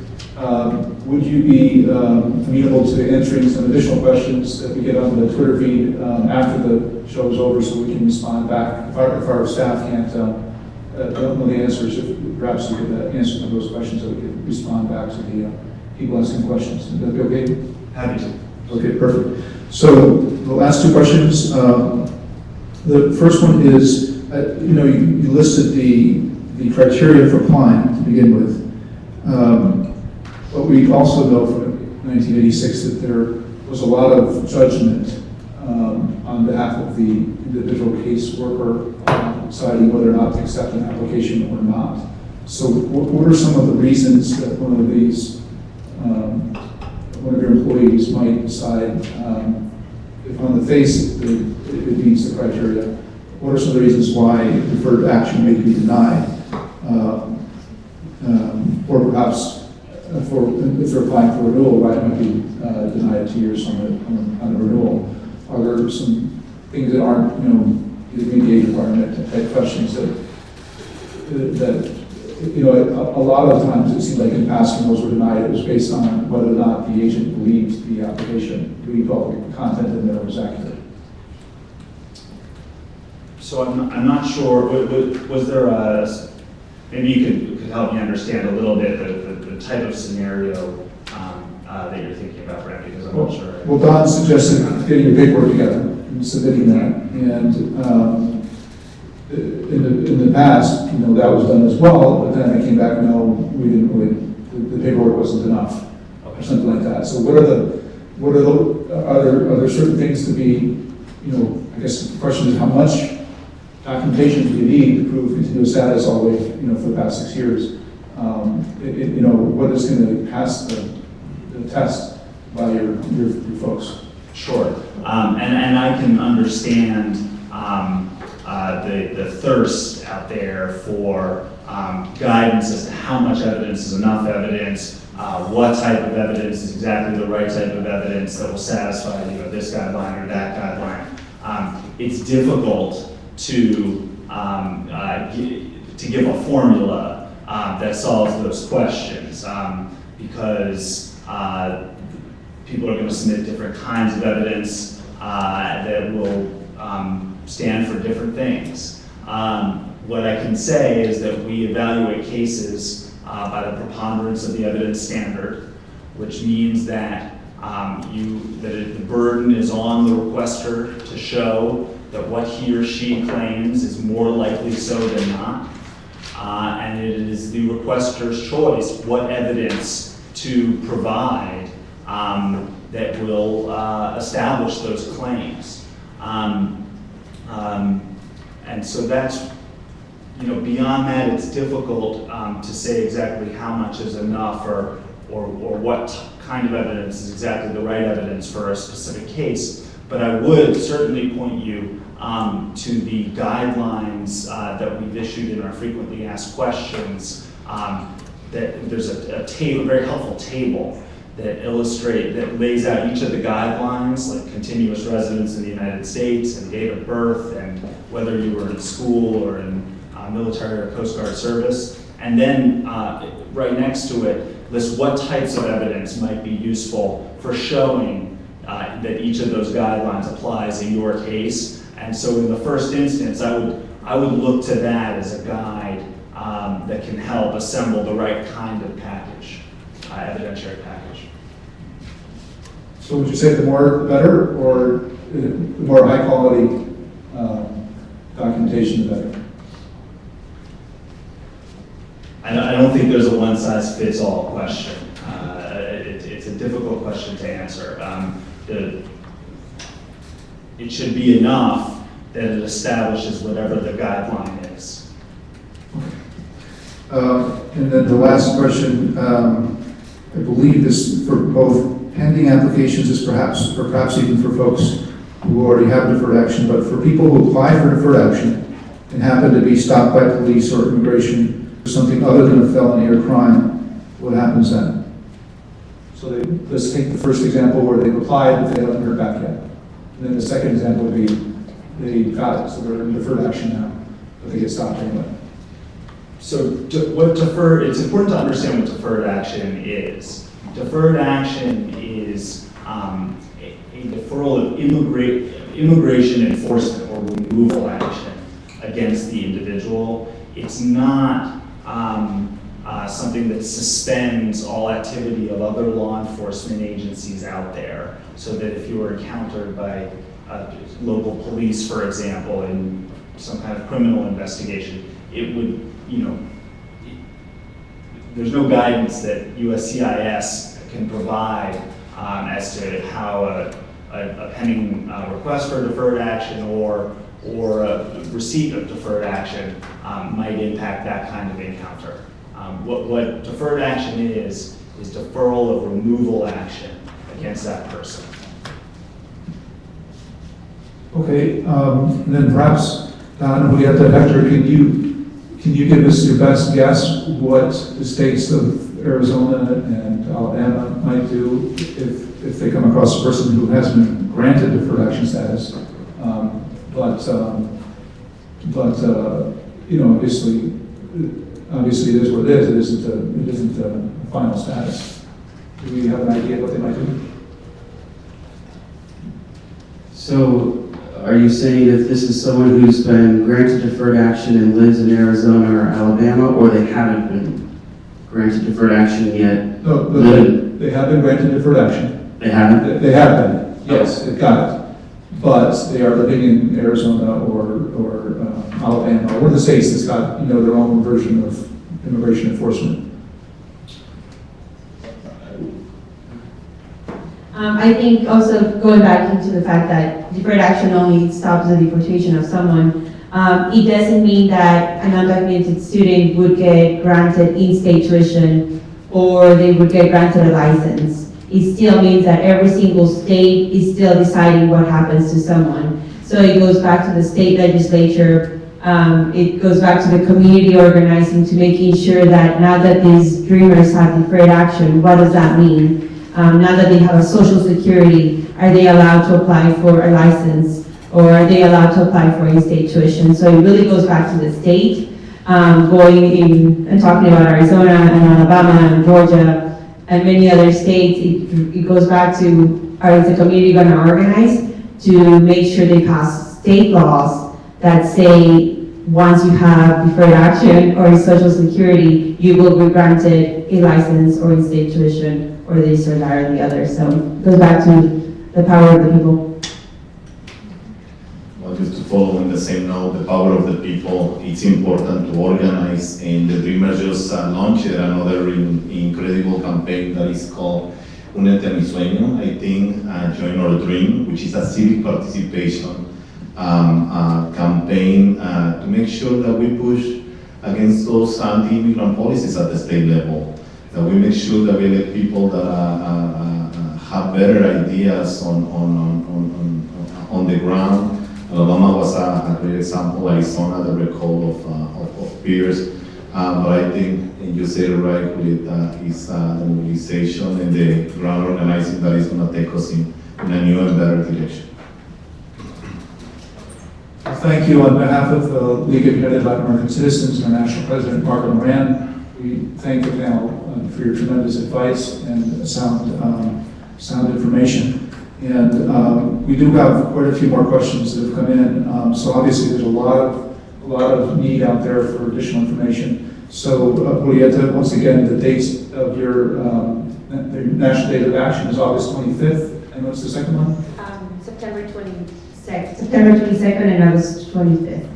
would you be amenable to answering some additional questions that we get on the Twitter feed after the show is over, so we can respond back? If our staff can't don't know the answers, perhaps we could answer some of those questions so we could respond back to the people asking questions. Would that be okay? Happy to. Okay, perfect. So the last two questions. The first one is, you listed the criteria for applying to begin with. But we also know from 1986 that there was a lot of judgment on behalf of the individual caseworker deciding whether or not to accept an application or not. So what are some of the reasons that one of your employees might decide, if on the face it meets the criteria, what are some of the reasons why deferred action may be denied? Or perhaps if they're applying for renewal, why it might be denied 2 years on the renewal? Are there some things that aren't, the immediate requirement type questions that a lot of times it seemed like in past when those were denied, it was based on whether or not the agent believed the application, believed all the content in there was accurate. So I'm not sure, was there maybe you could help me understand a little bit the type of scenario that you're thinking about, Brent, because I'm not sure. Well, Don suggested getting your paperwork together and submitting that, and in the past, that was done as well, but then I came back, no, we didn't really, the paperwork wasn't enough, or something like that. So are there certain things to be, I guess the question is how much documentation do you need to prove continuous status all the way, for the past 6 years? What is going to pass the test by your folks? Sure, and I can understand the thirst out there for guidance as to how much evidence is enough evidence, what type of evidence is exactly the right type of evidence that will satisfy this guideline or that guideline. It's difficult to give a formula that solves those questions because people are going to submit different kinds of evidence that will stand for different things. What I can say is that we evaluate cases by the preponderance of the evidence standard, which means that the burden is on the requester to show that what he or she claims is more likely so than not. And it is the requester's choice what evidence to provide that will establish those claims. And so that's beyond that, it's difficult to say exactly how much is enough or what kind of evidence is exactly the right evidence for a specific case. But I would certainly point you to the guidelines that we've issued in our frequently asked questions. That there's a table, a very helpful table that lays out each of the guidelines, like continuous residence in the United States and date of birth and whether you were in school or in military or Coast Guard service. And then right next to it lists what types of evidence might be useful for showing that each of those guidelines applies in your case. And so in the first instance, I would look to that as a guide that can help assemble the right kind of package, evidentiary package. So would you say the more the better, or the more high quality documentation the better? I don't think there's a one-size-fits-all question. It's a difficult question to answer. It should be enough that it establishes whatever the guideline is. And then the last question, I believe this for both pending applications is perhaps even for folks who already have deferred action, but for people who apply for deferred action and happen to be stopped by police or immigration for something other than a felony or crime, what happens then? So let's take the first example where they've applied but they haven't heard back yet. And then the second example would be they got it, so they're in deferred action now, but they get stopped anyway. So it's important to understand what deferred action is. Deferred action is a deferral of immigration enforcement or removal action against the individual. It's not something that suspends all activity of other law enforcement agencies out there, so that if you were encountered by local police, for example, in some kind of criminal investigation, it would, there's no guidance that USCIS can provide as to how a pending request for deferred action or a receipt of deferred action might impact that kind of encounter. What deferred action is deferral of removal action against that person. Okay, and then perhaps, Don, Julieta, Hector, can you give us your best guess what the states of Arizona and Alabama might do if they come across a person who has been granted deferred action status, obviously it is what it is. It isn't a final status. Do we have an idea of what they might do? So, are you saying if this is someone who's been granted deferred action and lives in Arizona or Alabama, or they haven't been granted deferred action yet? No, they have been granted deferred action. They haven't? They have been, yes, they've got it. But they are living in Arizona or Alabama, or the states that's got, their own version of immigration enforcement. I think also going back into the fact that deferred action only stops the deportation of someone, it doesn't mean that an undocumented student would get granted in-state tuition or they would get granted a license. It still means that every single state is still deciding what happens to someone. So it goes back to the state legislature, it goes back to the community organizing to making sure that now that these dreamers have deferred action, what does that mean? Now that they have a social security, are they allowed to apply for a license or are they allowed to apply for in-state tuition? So it really goes back to the state, going in and talking about Arizona and Alabama and Georgia and many other states. It goes back to, is the community going to organize to make sure they pass state laws that say once you have deferred action or social security, you will be granted a license or in-state tuition or this or that or the other. So it goes back to the power of the people. Well, just to follow in the same note, the power of the people, it's important to organize, and the Dreamers just launched another incredible campaign that is called Únete a mi sueño, I think, Join Our Dream, which is a civic participation campaign to make sure that we push against those anti-immigrant policies at the state level. That we make sure that we elect people that have better ideas on the ground. Alabama was a great example, Arizona, the recall of peers. But I think you said it right, Julieta, is the mobilization and the ground organizing that is going to take us in a new and better direction. Thank you. On behalf of the League of United Latin American Citizens and our National President, Margaret Moran, we thank the panel for your tremendous advice and sound information. And we do have quite a few more questions that have come in. So obviously there's a lot of need out there for additional information. So Julieta, once again, the dates of your the National Date of Action is August 25th. And what's the second one? September 22nd and August 25th.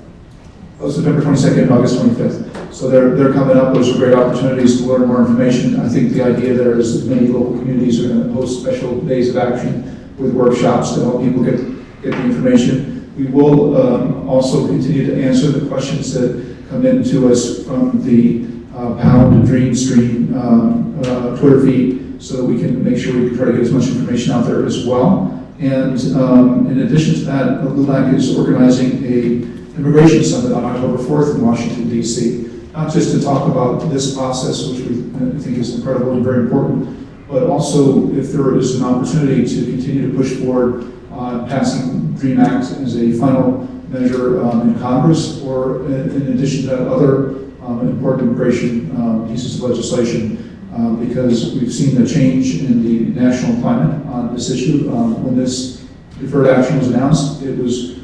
Oh, September 22nd and August 25th. So they're coming up. Those are great opportunities to learn more information. I think the idea there is that many local communities are going to host special days of action with workshops to help people get the information. We will also continue to answer the questions that come in to us from the Pound Dream Stream Twitter feed, so that we can make sure we can try to get as much information out there as well. And in addition to that, LULAC is organizing a immigration summit on October 4th in Washington, D.C., not just to talk about this process, which we think is incredible and very important, but also if there is an opportunity to continue to push forward on passing DREAM Act as a final measure in Congress, or in addition to other important immigration pieces of legislation, because we've seen a change in the national climate on this issue. When this deferred action was announced, it was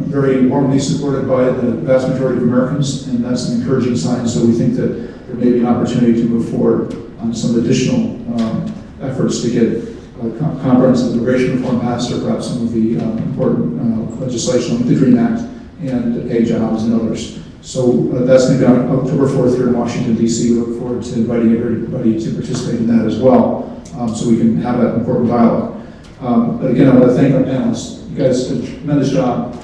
very warmly supported by the vast majority of Americans, and that's an encouraging sign. So we think that there may be an opportunity to move forward on some additional efforts to get comprehensive immigration reform passed, or perhaps some of the important legislation like the DREAM Act and pay jobs and others. So that's going to be on October 4th here in Washington, D.C. We look forward to inviting everybody to participate in that as well, so we can have that important dialogue. But again, I want to thank our panelists. You guys did a tremendous job.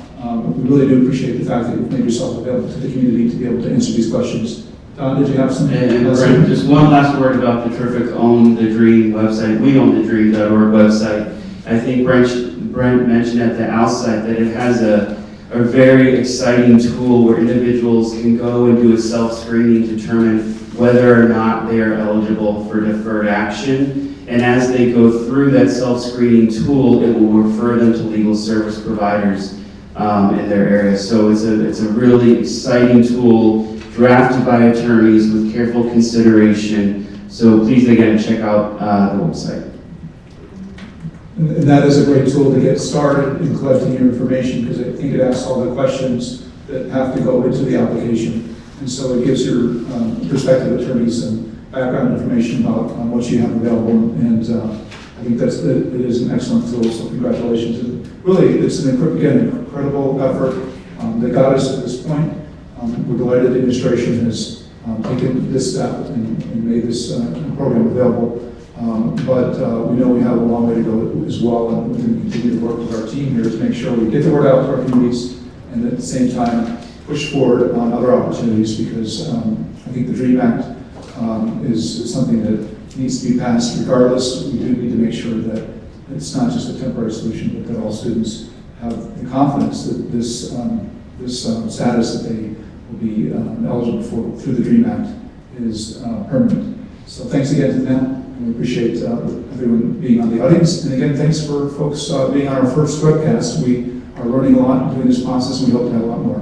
We really do appreciate the fact that you've made yourself available to the community to be able to answer these questions. Don, did you have something? And Brent, just one last word about the terrific Own the Dream website. We own the dream.org website. I think Brent mentioned at the outset that it has a very exciting tool where individuals can go and do a self-screening to determine whether or not they are eligible for deferred action. And as they go through that self-screening tool, it will refer them to legal service providers in their area. So it's a really exciting tool, drafted by attorneys with careful consideration. So please, again, check out the website. And that is a great tool to get started in collecting your information, because I think it asks all the questions that have to go into the application. And so it gives your prospective attorneys some background information about what you have available. And I think it is an excellent tool, so congratulations. And really, it's an incredible effort that got us to this point. We're delighted the administration has taken this step and made this program available. But we know we have a long way to go as well, and we're going to continue to work with our team here to make sure we get the word out to our communities, and at the same time push forward on other opportunities, because I think the DREAM Act is something that needs to be passed regardless. We do need to make sure that it's not just a temporary solution, but that all students have the confidence that this status that they will be eligible for through the DREAM Act is permanent. So thanks again to them. We appreciate everyone being on the audience. And again, thanks for folks being on our first webcast. We are learning a lot doing this process, and we hope to have a lot more.